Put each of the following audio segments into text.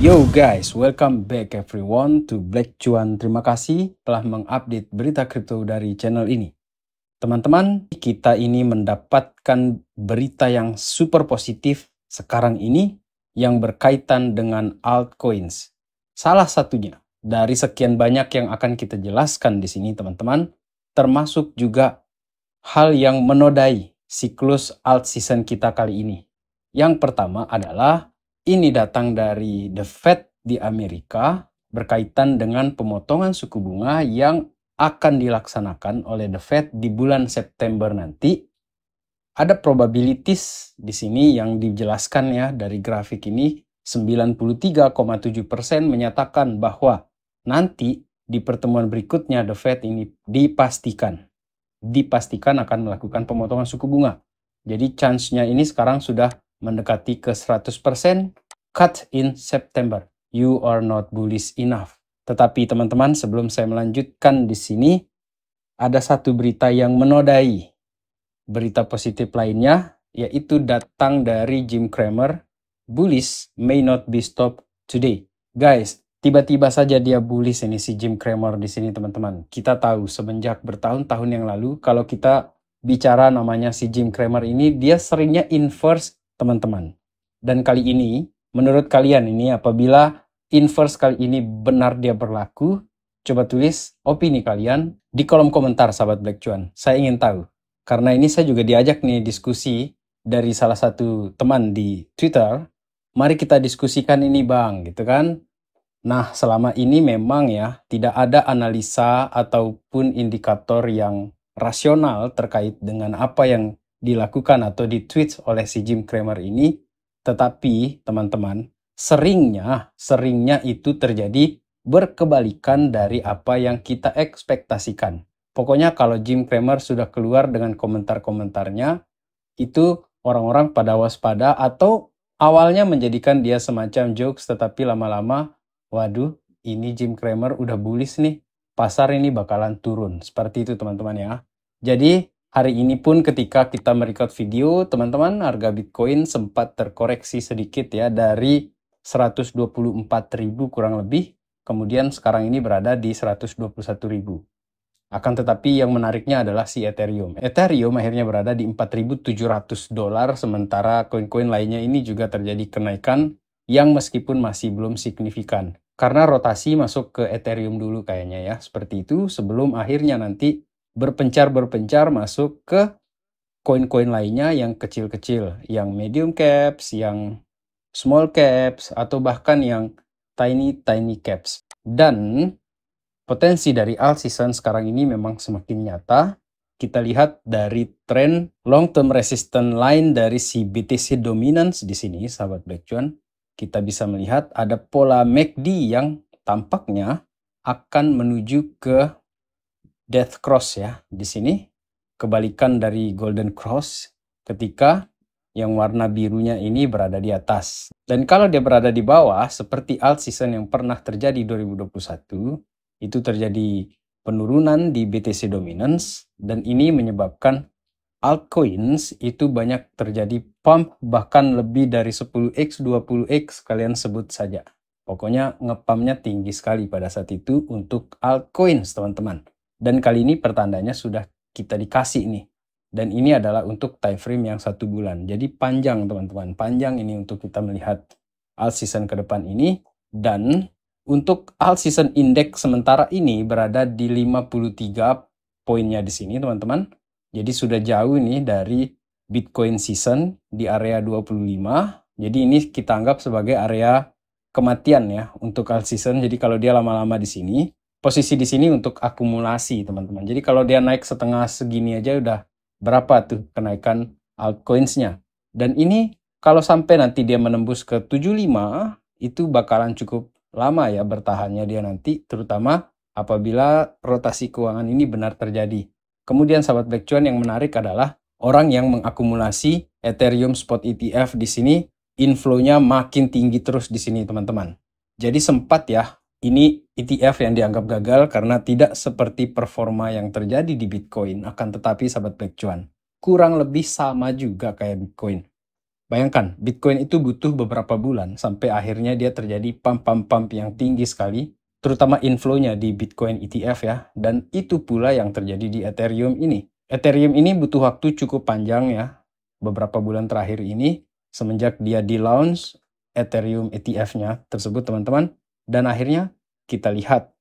Yo guys, welcome back everyone to Black Cuan. Terima kasih telah mengupdate berita kripto dari channel ini. Teman-teman, kita ini mendapatkan berita yang super positif sekarang ini yang berkaitan dengan altcoins. Salah satunya dari sekian banyak yang akan kita jelaskan di sini teman-teman, termasuk juga hal yang menodai siklus alt season kita kali ini. Yang pertama adalah ini datang dari The Fed di Amerika berkaitan dengan pemotongan suku bunga yang akan dilaksanakan oleh The Fed di bulan September nanti. Ada probabilities di sini yang dijelaskan ya dari grafik ini, 93,7% menyatakan bahwa nanti di pertemuan berikutnya The Fed ini dipastikan akan melakukan pemotongan suku bunga. Jadi chance-nya ini sekarang sudah mendekati ke 100% cut in September. You are not bullish enough. Tetapi teman-teman, sebelum saya melanjutkan di sini, ada satu berita yang menodai berita positif lainnya, yaitu datang dari Jim Cramer. Bullish may not be stopped today. Guys, tiba-tiba saja dia bullish ini si Jim Cramer di sini teman-teman. Kita tahu semenjak bertahun-tahun yang lalu, kalau kita bicara namanya si Jim Cramer ini, dia seringnya inverse teman-teman. Dan kali ini, menurut kalian ini apabila inverse kali ini benar dia berlaku, coba tulis opini kalian di kolom komentar sahabat Black Cuan. Saya ingin tahu. Karena ini saya juga diajak nih diskusi dari salah satu teman di Twitter. Mari kita diskusikan ini bang, gitu kan. Nah, selama ini memang ya tidak ada analisa ataupun indikator yang rasional terkait dengan apa yang dilakukan atau ditweet oleh si Jim Cramer ini. Tetapi teman-teman, seringnya itu terjadi berkebalikan dari apa yang kita ekspektasikan. Pokoknya kalau Jim Cramer sudah keluar dengan komentar-komentarnya, itu orang-orang pada waspada atau awalnya menjadikan dia semacam jokes, tetapi lama-lama, waduh, ini Jim Cramer udah bullish nih, pasar ini bakalan turun. Seperti itu teman-teman ya. Jadi hari ini pun ketika kita merecord video, teman-teman, harga Bitcoin sempat terkoreksi sedikit ya dari 124.000 kurang lebih, kemudian sekarang ini berada di 121.000. Akan tetapi yang menariknya adalah si Ethereum. Ethereum akhirnya berada di $4.700, sementara koin-koin lainnya ini juga terjadi kenaikan yang meskipun masih belum signifikan. Karena rotasi masuk ke Ethereum dulu kayaknya ya, seperti itu sebelum akhirnya nanti berpencar masuk ke koin-koin lainnya yang kecil-kecil, yang medium caps, yang small caps, atau bahkan yang tiny caps. Dan potensi dari alt season sekarang ini memang semakin nyata. Kita lihat dari tren long term resistance line dari si BTC dominance di sini, sahabat Black Cuan. Kita bisa melihat ada pola MACD yang tampaknya akan menuju ke Death Cross ya di sini, kebalikan dari Golden Cross ketika yang warna birunya ini berada di atas. Dan kalau dia berada di bawah seperti alt season yang pernah terjadi 2021, itu terjadi penurunan di BTC dominance dan ini menyebabkan altcoins itu banyak terjadi pump bahkan lebih dari 10x, 20x kalian sebut saja. Pokoknya ngepumpnya tinggi sekali pada saat itu untuk altcoins teman-teman. Dan kali ini pertandanya sudah kita dikasih nih. Dan ini adalah untuk time frame yang 1 bulan. Jadi panjang teman-teman. Panjang ini untuk kita melihat alt season ke depan ini. Dan untuk alt season index sementara ini berada di 53 poinnya di sini teman-teman. Jadi sudah jauh nih dari Bitcoin season di area 25. Jadi ini kita anggap sebagai area kematian ya untuk alt season. Jadi kalau dia lama-lama di sini, posisi di sini untuk akumulasi teman-teman. Jadi kalau dia naik setengah segini aja udah berapa tuh kenaikan altcoins-nya. Dan ini kalau sampai nanti dia menembus ke 75, itu bakalan cukup lama ya bertahannya dia nanti, terutama apabila rotasi keuangan ini benar terjadi. Kemudian sahabat Black Cuan yang menarik adalah orang yang mengakumulasi Ethereum Spot ETF di sini, inflow-nya makin tinggi terus di sini teman-teman. Jadi sempat ya, ini ETF yang dianggap gagal karena tidak seperti performa yang terjadi di Bitcoin. Akan tetapi sahabat Black Cuan, kurang lebih sama juga kayak Bitcoin. Bayangkan, Bitcoin itu butuh beberapa bulan sampai akhirnya dia terjadi pump yang tinggi sekali, terutama inflow-nya di Bitcoin ETF ya, dan itu pula yang terjadi di Ethereum ini. Ethereum ini butuh waktu cukup panjang ya, beberapa bulan terakhir ini, semenjak dia di-launch Ethereum ETF-nya tersebut teman-teman, dan akhirnya kita lihat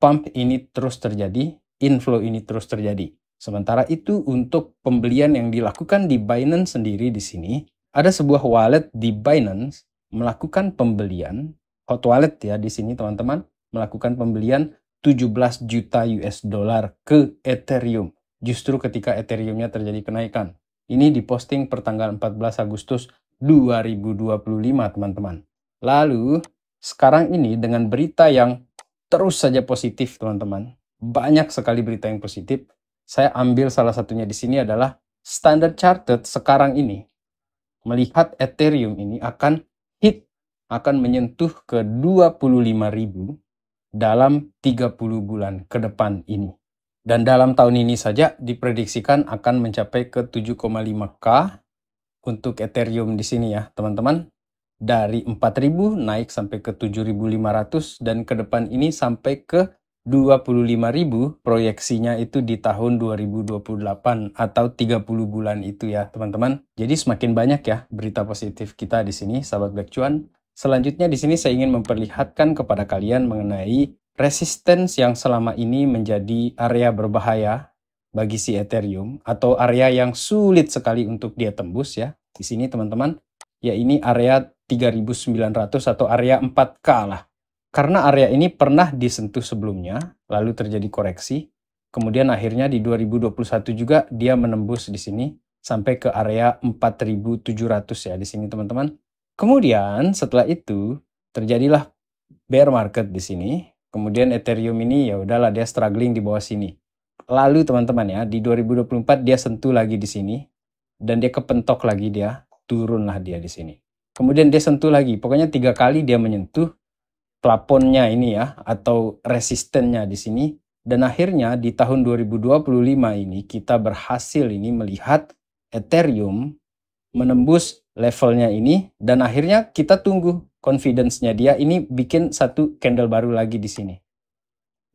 pump ini terus terjadi, inflow ini terus terjadi. Sementara itu untuk pembelian yang dilakukan di Binance sendiri di sini, ada sebuah wallet di Binance melakukan pembelian, hot wallet ya di sini teman-teman, melakukan pembelian 17 juta US dollar ke Ethereum. Justru ketika Ethereum-nya terjadi kenaikan. Ini diposting pertanggal 14 Agustus 2025 teman-teman. Lalu sekarang ini dengan berita yang terus saja positif teman-teman. Banyak sekali berita yang positif. Saya ambil salah satunya di sini adalah Standard Chartered sekarang ini melihat Ethereum ini akan menyentuh ke 25.000 dalam 30 bulan ke depan ini. Dan dalam tahun ini saja diprediksikan akan mencapai ke 7,5K untuk Ethereum di sini ya, teman-teman. Dari 4.000 naik sampai ke 7.500 dan ke depan ini sampai ke 25.000 proyeksinya itu di tahun 2028 atau 30 bulan itu ya teman-teman. Jadi semakin banyak ya berita positif kita di sini sahabat Black Cuan. Selanjutnya di sini saya ingin memperlihatkan kepada kalian mengenai resistance yang selama ini menjadi area berbahaya bagi si Ethereum atau area yang sulit sekali untuk dia tembus ya. Di sini teman-teman, ya ini area 3.900 atau area 4K lah. Karena area ini pernah disentuh sebelumnya, lalu terjadi koreksi. Kemudian akhirnya di 2021 juga dia menembus di sini sampai ke area 4.700 ya di sini teman-teman. Kemudian setelah itu terjadilah bear market di sini. Kemudian Ethereum ini ya udahlah dia struggling di bawah sini. Lalu teman-teman ya di 2024 dia sentuh lagi di sini dan dia kepentok lagi, dia turunlah dia di sini. Kemudian dia sentuh lagi, pokoknya 3 kali dia menyentuh plafonnya ini ya, atau resistennya di sini. Dan akhirnya di tahun 2025 ini kita berhasil ini melihat Ethereum menembus levelnya ini. Dan akhirnya kita tunggu confidence-nya dia ini bikin satu candle baru lagi di sini.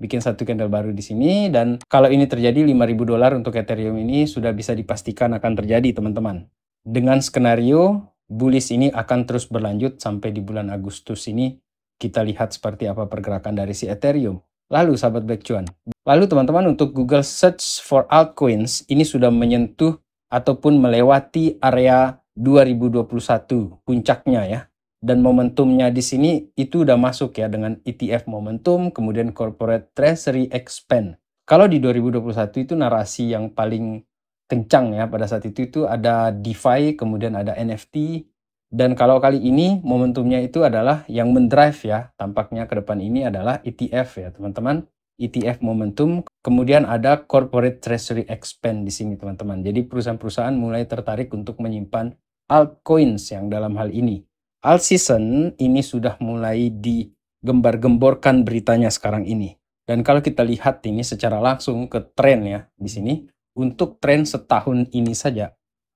Bikin satu candle baru di sini. Dan kalau ini terjadi $5.000 untuk Ethereum ini sudah bisa dipastikan akan terjadi teman-teman. Dengan skenario bullish ini akan terus berlanjut sampai di bulan Agustus ini. Kita lihat seperti apa pergerakan dari si Ethereum. Lalu sahabat Black Cuan. Lalu teman-teman untuk Google Search for Altcoins ini sudah menyentuh ataupun melewati area 2021 puncaknya ya. Dan momentumnya di sini itu udah masuk ya dengan ETF momentum, kemudian Corporate Treasury Expand. Kalau di 2021 itu narasi yang paling kencang ya pada saat itu ada DeFi, kemudian ada NFT. Dan kalau kali ini momentumnya itu adalah yang mendrive ya, tampaknya ke depan ini adalah ETF ya teman-teman. ETF momentum, kemudian ada Corporate Treasury Expand di sini teman-teman. Jadi perusahaan-perusahaan mulai tertarik untuk menyimpan altcoins yang dalam hal ini. Alt season ini sudah mulai digembar-gemborkan beritanya sekarang ini. Dan kalau kita lihat ini secara langsung ke tren ya di sini, untuk tren setahun ini saja,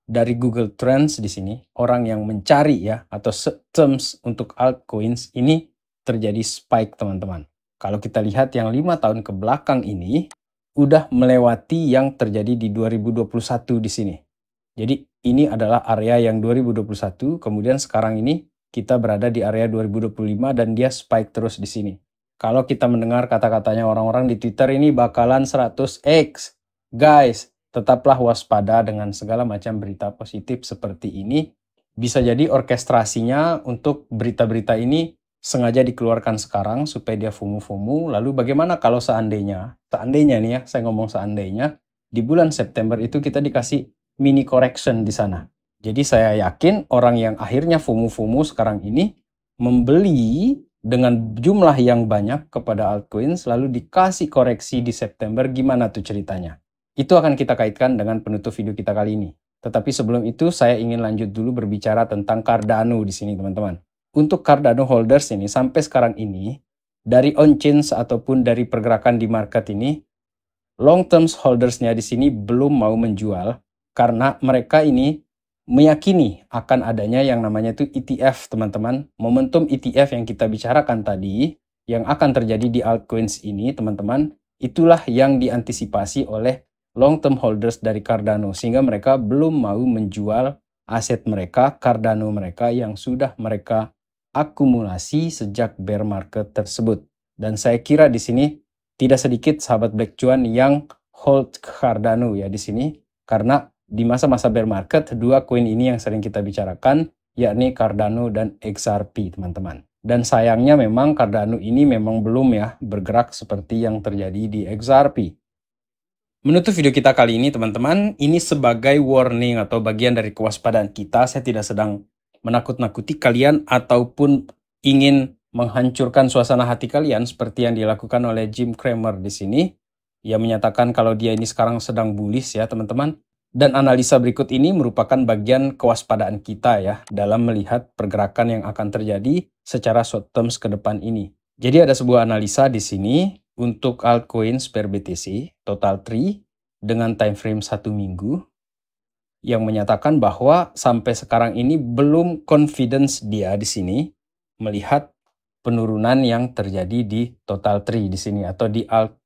dari Google Trends di sini, orang yang mencari ya atau terms untuk altcoins ini terjadi spike teman-teman. Kalau kita lihat yang 5 tahun ke belakang ini udah melewati yang terjadi di 2021 di sini. Jadi ini adalah area yang 2021, kemudian sekarang ini kita berada di area 2025 dan dia spike terus di sini. Kalau kita mendengar kata-katanya orang-orang di Twitter ini bakalan 100x. Guys, tetaplah waspada dengan segala macam berita positif seperti ini. Bisa jadi orkestrasinya untuk berita-berita ini sengaja dikeluarkan sekarang supaya dia FOMO-FOMO. Lalu bagaimana kalau seandainya nih ya, saya ngomong seandainya, di bulan September itu kita dikasih mini correction di sana. Jadi saya yakin orang yang akhirnya FOMO-FOMO sekarang ini membeli dengan jumlah yang banyak kepada altcoins lalu dikasih koreksi di September, gimana tuh ceritanya? Itu akan kita kaitkan dengan penutup video kita kali ini. Tetapi sebelum itu saya ingin lanjut dulu berbicara tentang Cardano di sini teman-teman. Untuk Cardano holders ini sampai sekarang ini dari on-chain ataupun dari pergerakan di market ini long term holdersnya di sini belum mau menjual karena mereka ini meyakini akan adanya yang namanya itu ETF, teman-teman. Momentum ETF yang kita bicarakan tadi, yang akan terjadi di altcoins ini, teman-teman, itulah yang diantisipasi oleh long-term holders dari Cardano, sehingga mereka belum mau menjual aset mereka, Cardano mereka yang sudah mereka akumulasi sejak bear market tersebut. Dan saya kira di sini tidak sedikit sahabat Black Cuan yang hold Cardano ya di sini, karena di masa-masa bear market, dua koin ini yang sering kita bicarakan, yakni Cardano dan XRP, teman-teman. Dan sayangnya memang Cardano ini memang belum ya bergerak seperti yang terjadi di XRP. Menutup video kita kali ini, teman-teman, ini sebagai warning atau bagian dari kewaspadaan kita. Saya tidak sedang menakut-nakuti kalian ataupun ingin menghancurkan suasana hati kalian seperti yang dilakukan oleh Jim Cramer di sini. Ia menyatakan kalau dia ini sekarang sedang bullish ya, teman-teman. Dan analisa berikut ini merupakan bagian kewaspadaan kita ya dalam melihat pergerakan yang akan terjadi secara short terms ke depan ini. Jadi ada sebuah analisa di sini untuk altcoins per BTC total tree dengan time frame 1 minggu yang menyatakan bahwa sampai sekarang ini belum confidence dia di sini melihat penurunan yang terjadi di total tree di sini atau di alt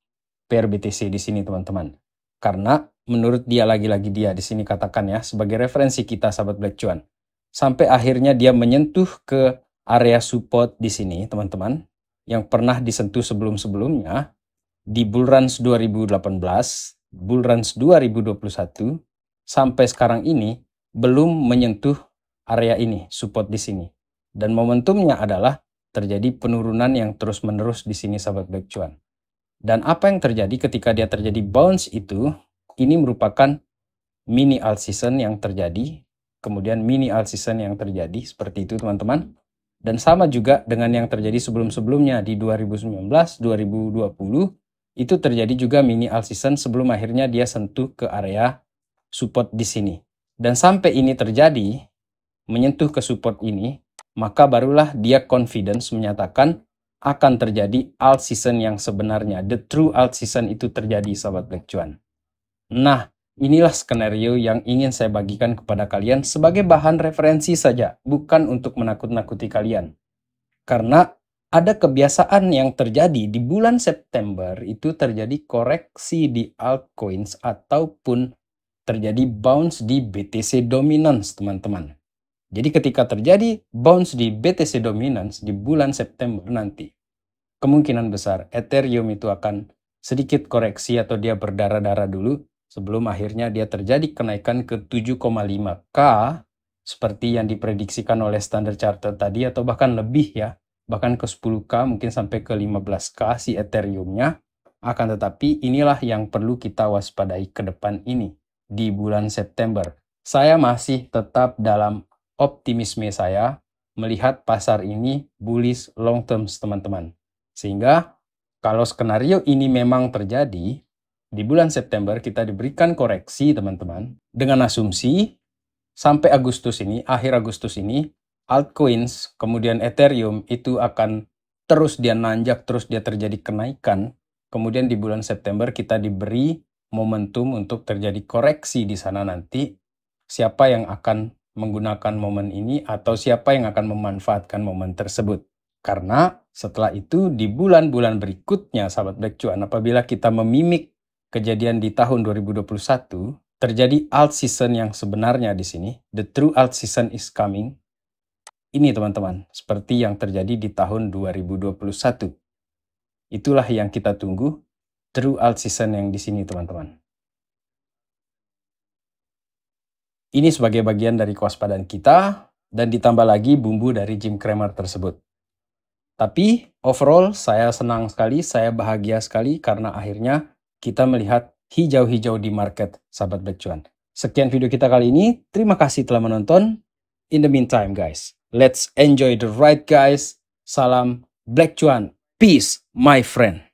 per BTC di sini, teman-teman. Karena menurut dia, lagi-lagi dia di sini katakan ya, sebagai referensi kita sahabat Black Cuan, sampai akhirnya dia menyentuh ke area support di sini, teman-teman, yang pernah disentuh sebelum-sebelumnya di bull runs 2018, bull runs 2021, sampai sekarang ini belum menyentuh area ini, support di sini. Dan momentumnya adalah terjadi penurunan yang terus-menerus di sini sahabat Black Cuan. Dan apa yang terjadi ketika dia terjadi bounce itu, ini merupakan mini alt season yang terjadi, kemudian mini alt season yang terjadi, seperti itu teman-teman. Dan sama juga dengan yang terjadi sebelum-sebelumnya di 2019, 2020, itu terjadi juga mini alt season sebelum akhirnya dia sentuh ke area support di sini. Dan sampai ini terjadi, menyentuh ke support ini, maka barulah dia confidence menyatakan akan terjadi alt season yang sebenarnya. The true alt season itu terjadi, sahabat Black Cuan. Nah, inilah skenario yang ingin saya bagikan kepada kalian sebagai bahan referensi saja, bukan untuk menakut-nakuti kalian. Karena ada kebiasaan yang terjadi di bulan September, itu terjadi koreksi di altcoins ataupun terjadi bounce di BTC dominance, teman-teman. Jadi ketika terjadi bounce di BTC dominance di bulan September nanti, kemungkinan besar Ethereum itu akan sedikit koreksi atau dia berdarah-darah dulu sebelum akhirnya dia terjadi kenaikan ke 7,5K seperti yang diprediksikan oleh Standard Chartered tadi, atau bahkan lebih ya, bahkan ke 10K, mungkin sampai ke 15K si Ethereum-nya. Akan tetapi inilah yang perlu kita waspadai ke depan ini di bulan September. Saya masih tetap dalam optimisme saya melihat pasar ini bullish long term, teman-teman. Sehingga kalau skenario ini memang terjadi, di bulan September kita diberikan koreksi, teman-teman, dengan asumsi sampai Agustus ini, akhir Agustus ini, altcoins, kemudian Ethereum itu akan terus dia nanjak, terus dia terjadi kenaikan. Kemudian di bulan September kita diberi momentum untuk terjadi koreksi di sana nanti. Siapa yang akan menggunakan momen ini atau siapa yang akan memanfaatkan momen tersebut. Karena setelah itu di bulan-bulan berikutnya, sahabat Black Cuan, apabila kita memimik kejadian di tahun 2021, terjadi alt season yang sebenarnya di sini. The true alt season is coming. Ini teman-teman, seperti yang terjadi di tahun 2021. Itulah yang kita tunggu, true alt season yang di sini, teman-teman. Ini sebagai bagian dari kewaspadaan kita, dan ditambah lagi bumbu dari Jim Cramer tersebut. Tapi overall saya senang sekali, saya bahagia sekali karena akhirnya kita melihat hijau-hijau di market, sahabat Black Cuan. Sekian video kita kali ini, terima kasih telah menonton. In the meantime guys, let's enjoy the ride guys. Salam Black Cuan, peace my friend.